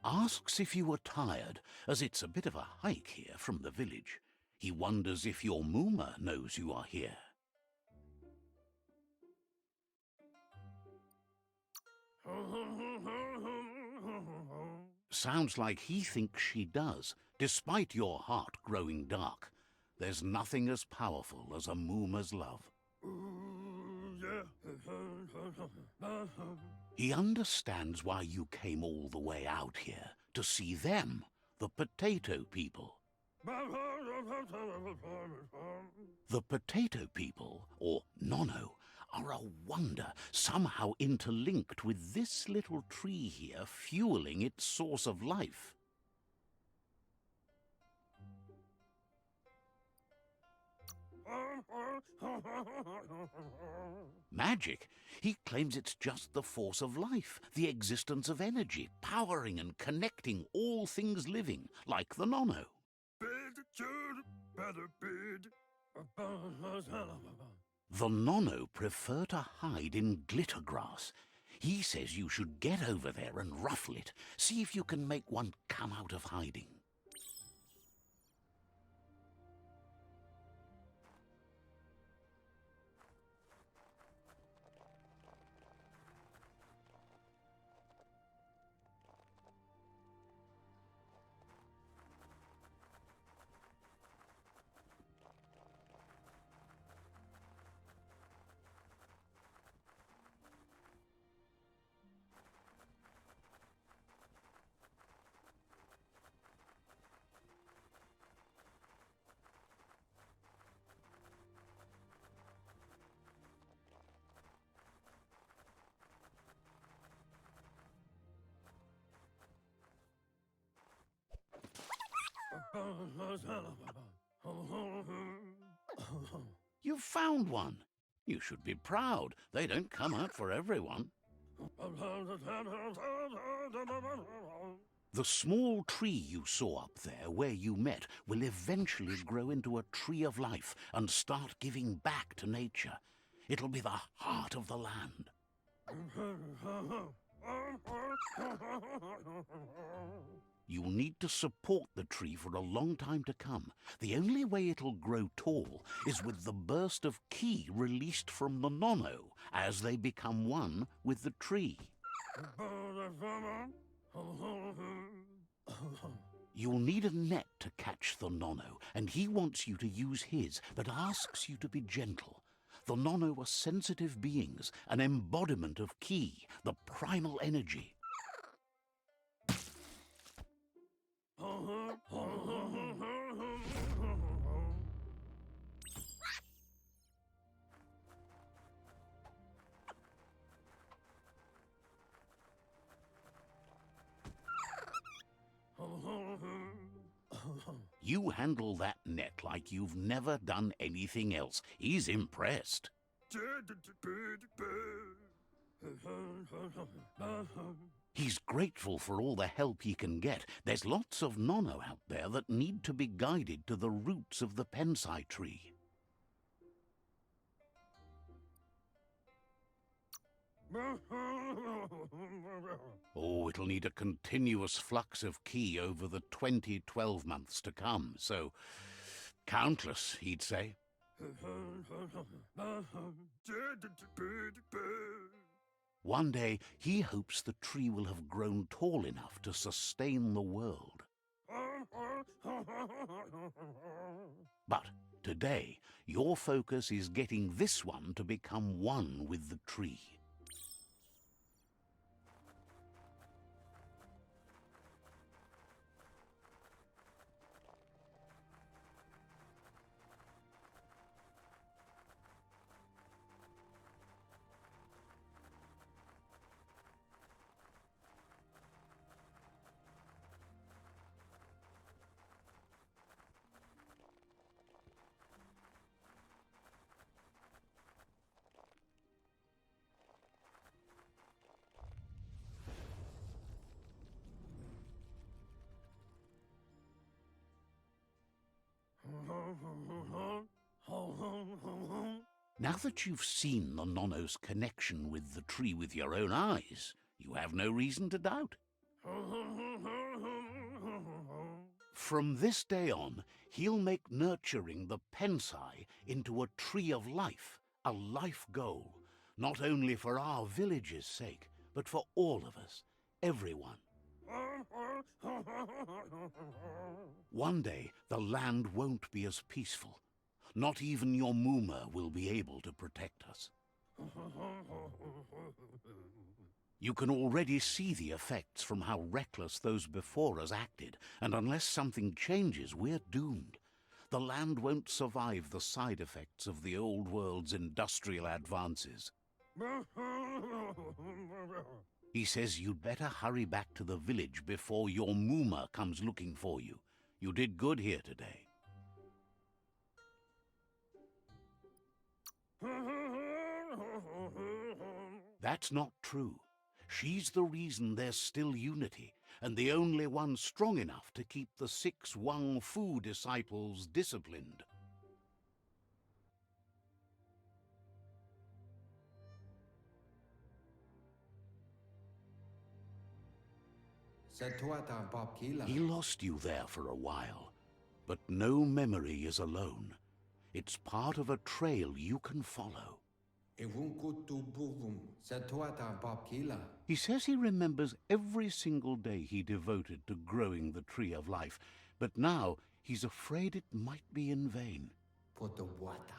Asks if you are tired, as it's a bit of a hike here from the village. He wonders if your Mooma knows you are here. Sounds like he thinks she does, despite your heart growing dark. There's nothing as powerful as a Mooma's love. He understands why you came all the way out here, to see them, the potato people. The potato people, or Nono, are a wonder, somehow interlinked with this little tree here fueling its source of life. Magic? He claims it's just the force of life, the existence of energy, powering and connecting all things living, like the Nono. The Nono prefer to hide in glitter grass. He says you should get over there and ruffle it, see if you can make one come out of hiding. You found one. You should be proud. They don't come out for everyone. The small tree you saw up there where you met will eventually grow into a tree of life and start giving back to nature. It'll be the heart of the land. You'll need to support the tree for a long time to come. The only way it'll grow tall is with the burst of ki released from the Nono as they become one with the tree. You'll need a net to catch the Nono, and he wants you to use his, but asks you to be gentle. The Nono are sensitive beings, an embodiment of ki, the primal energy. You handle that net like you've never done anything else. He's impressed. He's grateful for all the help he can get. There's lots of Nono out there that need to be guided to the roots of the pensai tree. Oh, it'll need a continuous flux of ki over the 12 months to come, so countless, he'd say. One day, he hopes the tree will have grown tall enough to sustain the world. But today, your focus is getting this one to become one with the tree. Now that you've seen the Nonno's connection with the tree with your own eyes, you have no reason to doubt. From this day on, he'll make nurturing the Pensai into a tree of life, a life goal, not only for our village's sake, but for all of us, everyone. One day, the land won't be as peaceful. Not even your Muma will be able to protect us. You can already see the effects from how reckless those before us acted, and unless something changes, we're doomed. The land won't survive the side effects of the old world's industrial advances. He says you'd better hurry back to the village before your Muma comes looking for you. You did good here today. That's not true. She's the reason there's still unity, and the only one strong enough to keep the 6 Wang Fu disciples disciplined. He lost you there for a while, but no memory is alone. It's part of a trail you can follow. He says he remembers every single day he devoted to growing the tree of life, but now he's afraid it might be in vain.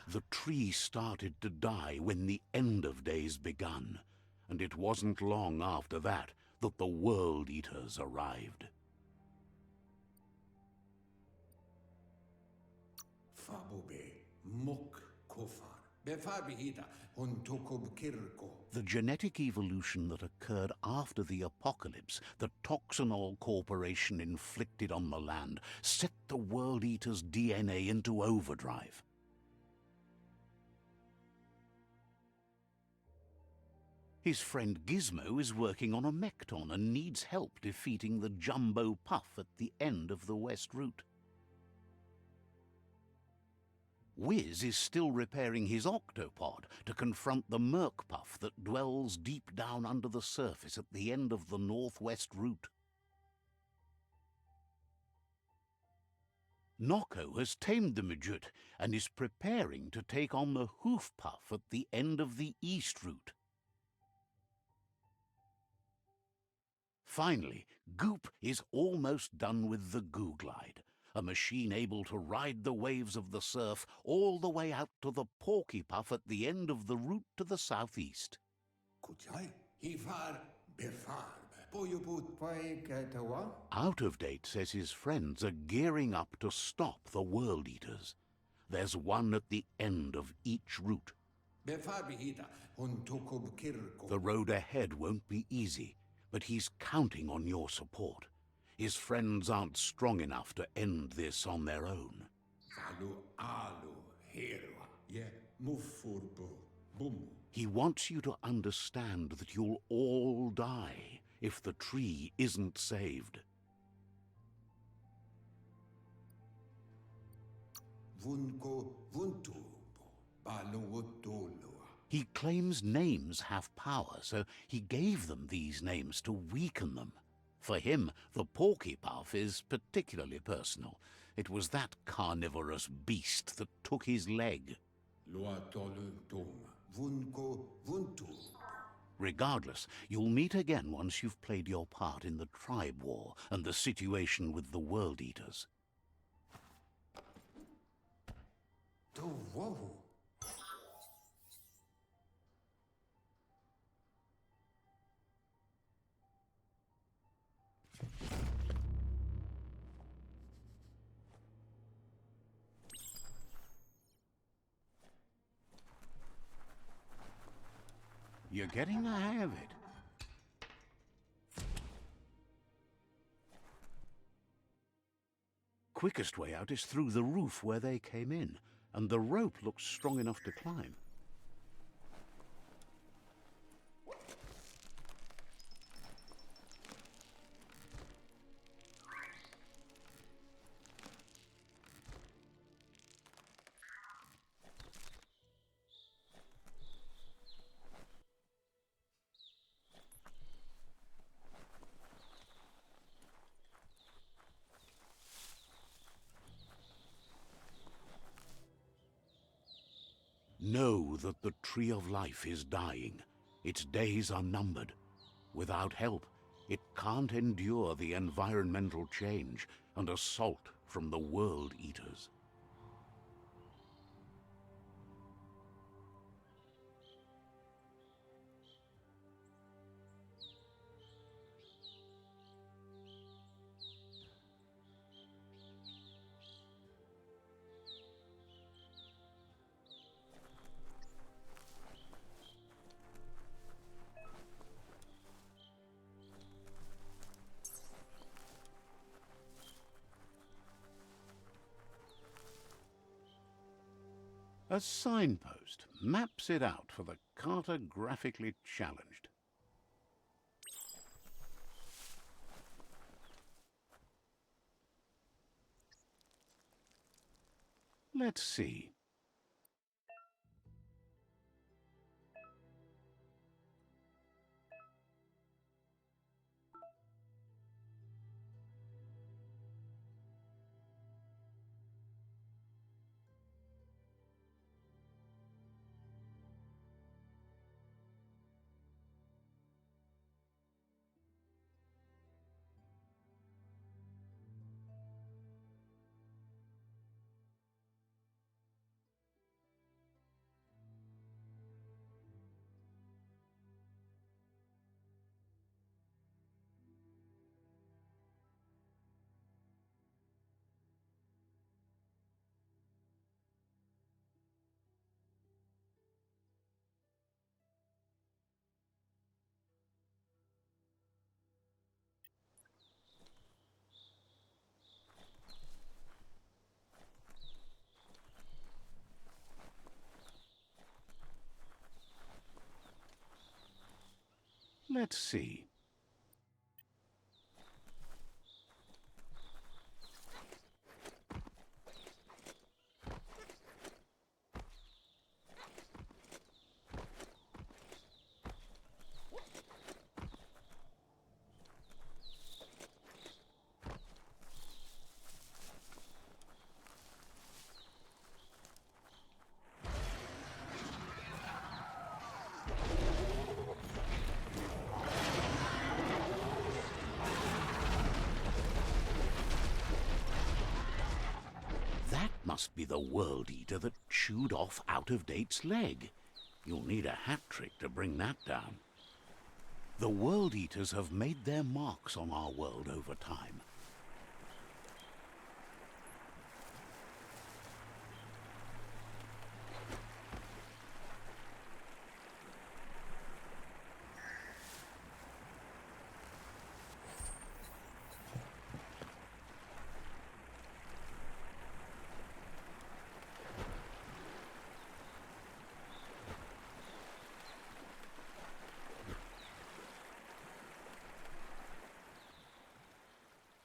The tree started to die when the end of days begun, and it wasn't long after that that the World Eaters arrived. The genetic evolution that occurred after the apocalypse the Toxinol Corporation inflicted on the land set the World Eater's DNA into overdrive. His friend Gizmo is working on a Mekton and needs help defeating the Jumbo Puff at the end of the West Route. Wiz is still repairing his octopod to confront the Merc Puff that dwells deep down under the surface at the end of the Northwest Route. Noko has tamed the Midget and is preparing to take on the Hoof Puff at the end of the East Route. Finally, Goop is almost done with the Goo Glide, a machine able to ride the waves of the surf all the way out to the Porky Puff at the end of the route to the southeast. Out of Date says his friends are gearing up to stop the World Eaters. There's one at the end of each route. The road ahead won't be easy, but he's counting on your support. His friends aren't strong enough to end this on their own. He wants you to understand that you'll all die if the tree isn't saved. He claims names have power, so he gave them these names to weaken them. For him, the Porky Puff is particularly personal. It was that carnivorous beast that took his leg. Regardless, you'll meet again once you've played your part in the tribe war and the situation with the World Eaters. You're getting the hang of it. Quickest way out is through the roof where they came in, and the rope looks strong enough to climb. Know that the tree of life is dying. Its days are numbered. Without help, it can't endure the environmental change and assault from the world eaters. A signpost maps it out for the cartographically challenged. Let's see. Let's see. That must be the world eater that chewed off Out-of-Date's leg. You'll need a hat trick to bring that down. The world eaters have made their marks on our world over time.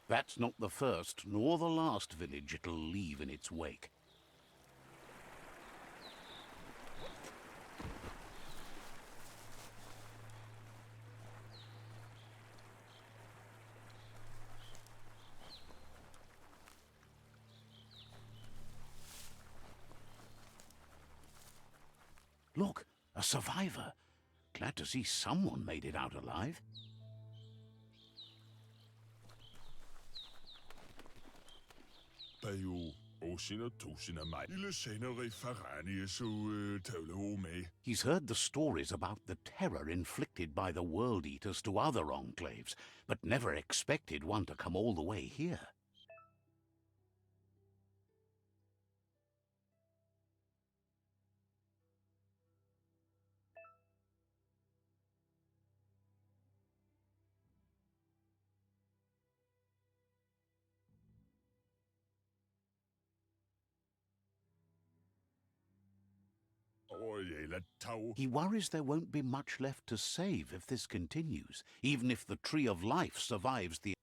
That's not the first nor the last village it'll leave in its wake. Look, a survivor. Glad to see someone made it out alive. Der er jo åsinder tusinder mig. Lille senere faranie så tavle med. He's heard the stories about the terror inflicted by the world eaters to other enclaves, but never expected one to come all the way here. He worries there won't be much left to save if this continues, even if the Tree of Life survives the...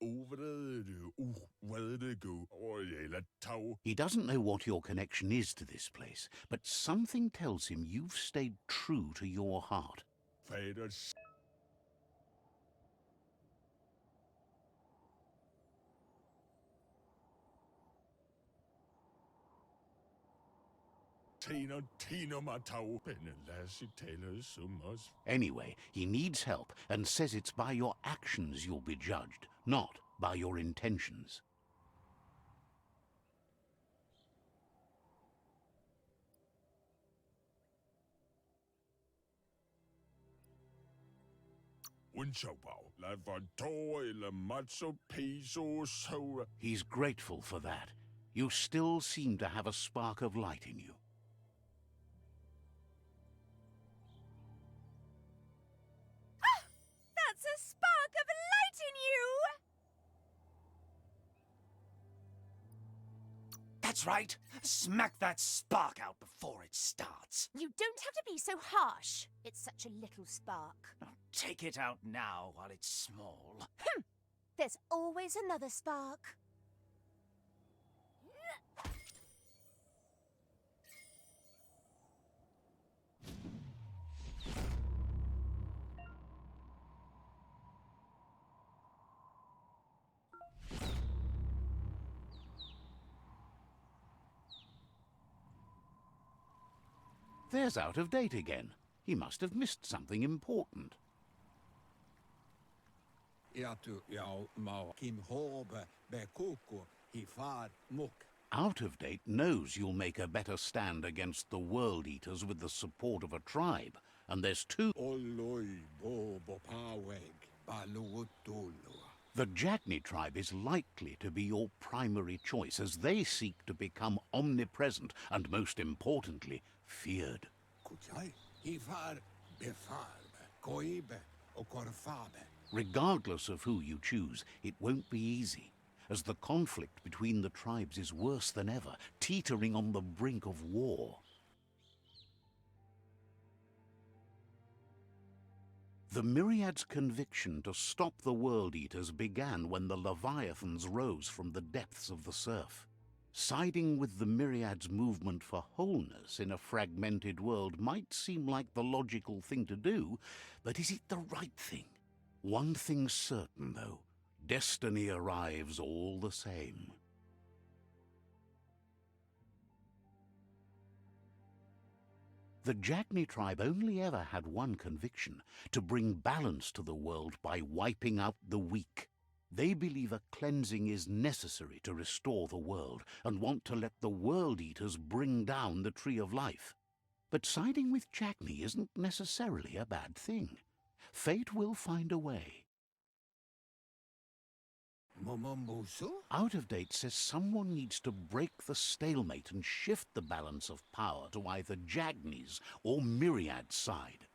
He doesn't know what your connection is to this place, but something tells him you've stayed true to your heart. Tino Matau. Benelasi taler summers. Anyway, he needs help and says it's by your actions you'll be judged, not by your intentions. Unschaubar. Lavator matzo piso so. He's grateful for that. You still seem to have a spark of light in you. That's a spark of light in you! That's right. Smack that spark out before it starts. You don't have to be so harsh. It's such a little spark. Take it out now while it's small. There's always another spark. There's out of date again. He must have missed something important. Out of date knows you'll make a better stand against the World Eaters with the support of a tribe, and there's two. The Jagni tribe is likely to be your primary choice, as they seek to become omnipresent and, most importantly, feared. Regardless of who you choose, it won't be easy, as the conflict between the tribes is worse than ever, teetering on the brink of war. The Myriad's conviction to stop the World Eaters began when the Leviathans rose from the depths of the surf. Siding with the Myriad's movement for wholeness in a fragmented world might seem like the logical thing to do, but is it the right thing? One thing's certain, though. Destiny arrives all the same. The Jagni tribe only ever had one conviction: to bring balance to the world by wiping out the weak. They believe a cleansing is necessary to restore the world, and want to let the World Eaters bring down the Tree of Life. But siding with Jagni isn't necessarily a bad thing. Fate will find a way. Out of date says someone needs to break the stalemate and shift the balance of power to either Jagni's or Myriad's side.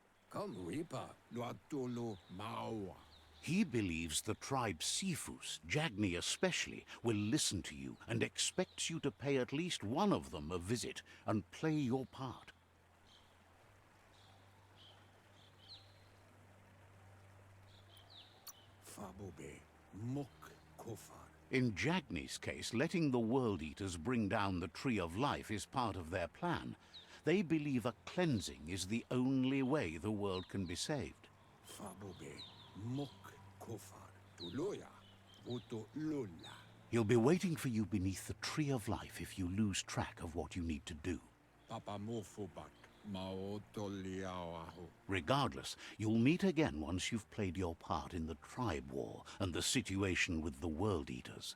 He believes the tribe Sifus, Jagni especially, will listen to you and expects you to pay at least one of them a visit and play your part. In Jagni's case, letting the World Eaters bring down the Tree of Life is part of their plan. They believe a cleansing is the only way the world can be saved. He'll be waiting for you beneath the Tree of Life if you lose track of what you need to do. Regardless, you'll meet again once you've played your part in the tribe war and the situation with the World Eaters.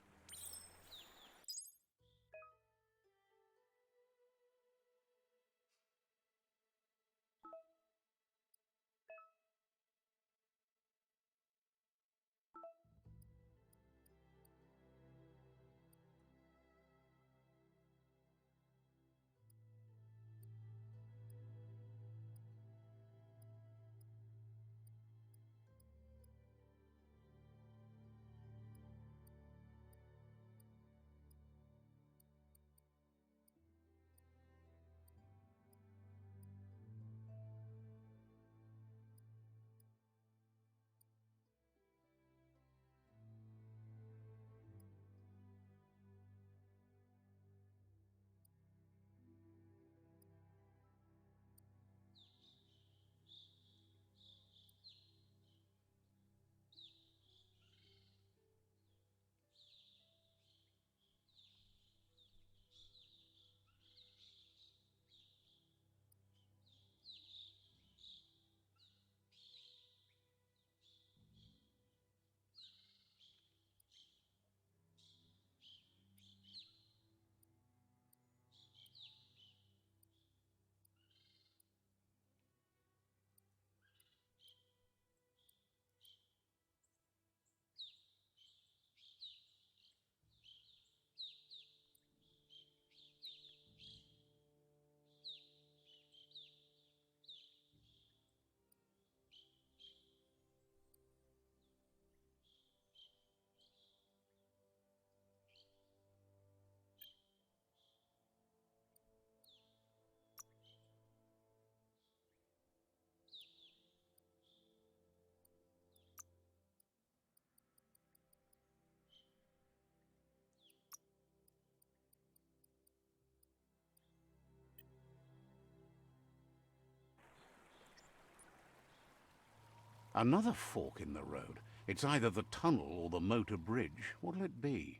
Another fork in the road. It's either the tunnel or the motor bridge. What'll it be?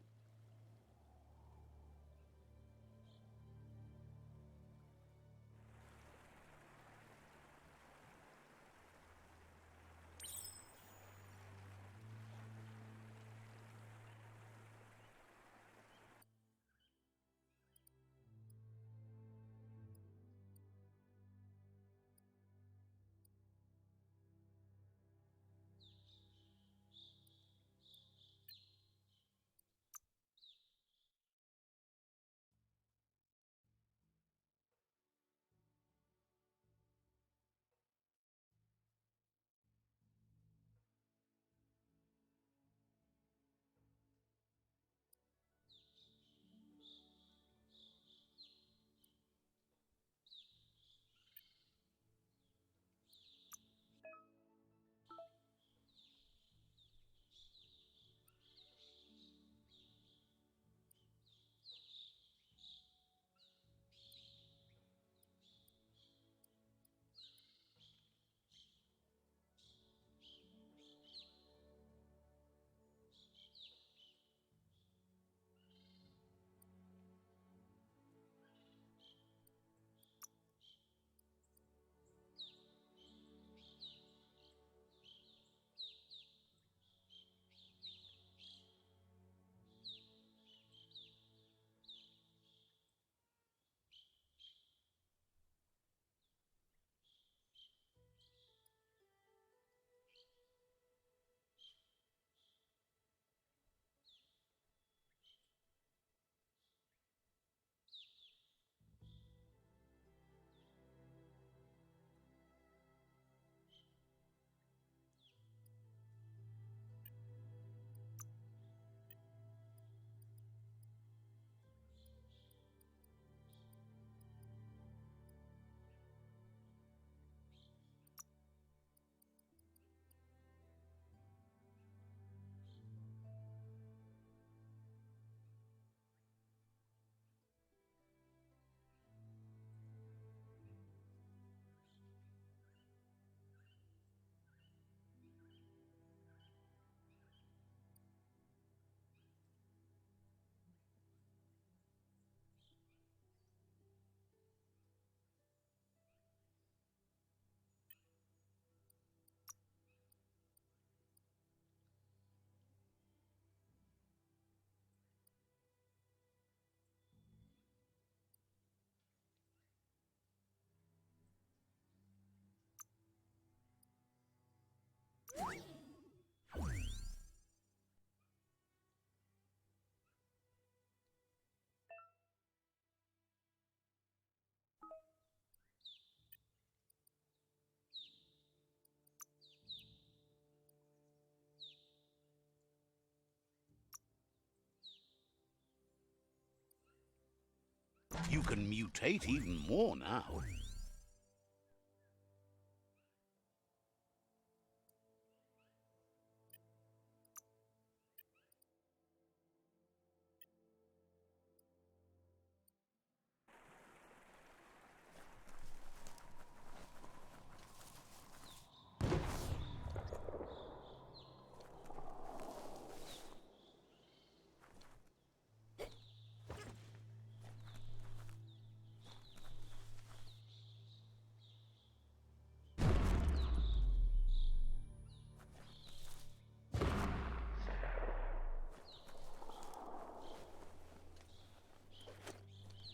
You can mutate even more now.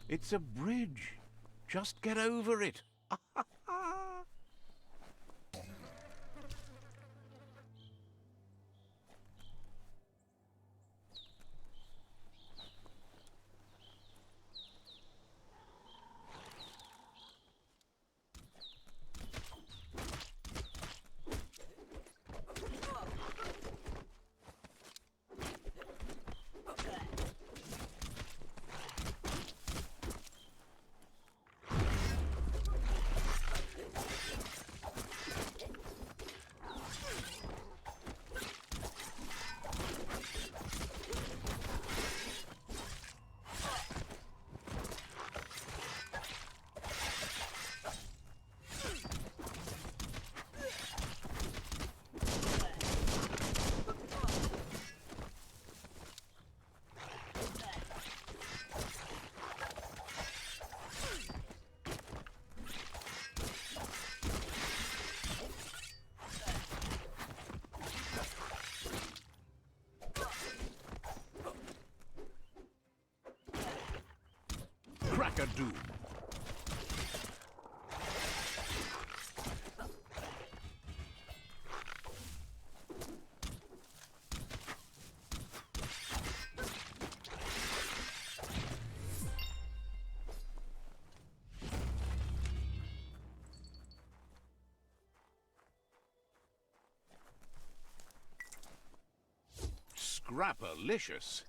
It's a bridge. Just get over it. Doom. Scrapalicious.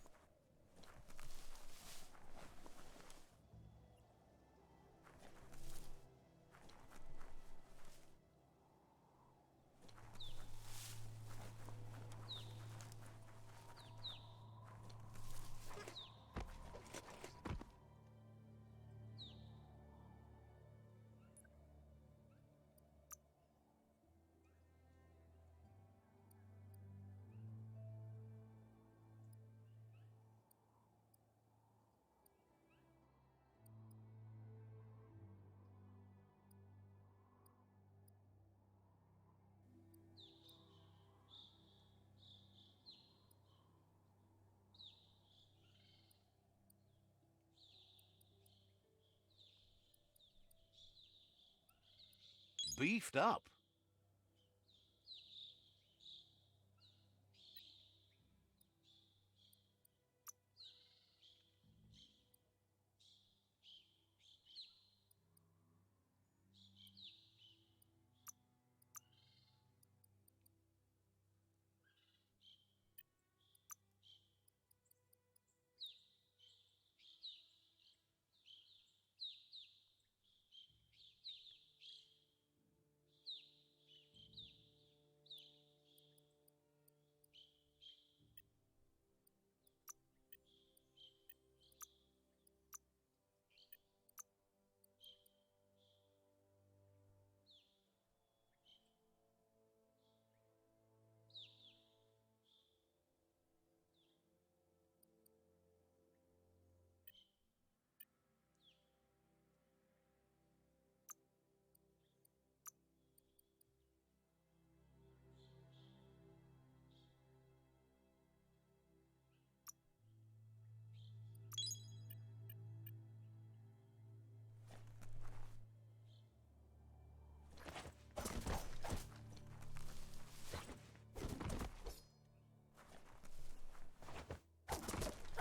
Beefed up.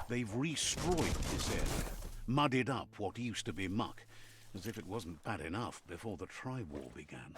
They've restrewed this area, muddied up what used to be muck, as if it wasn't bad enough before the tri-war began.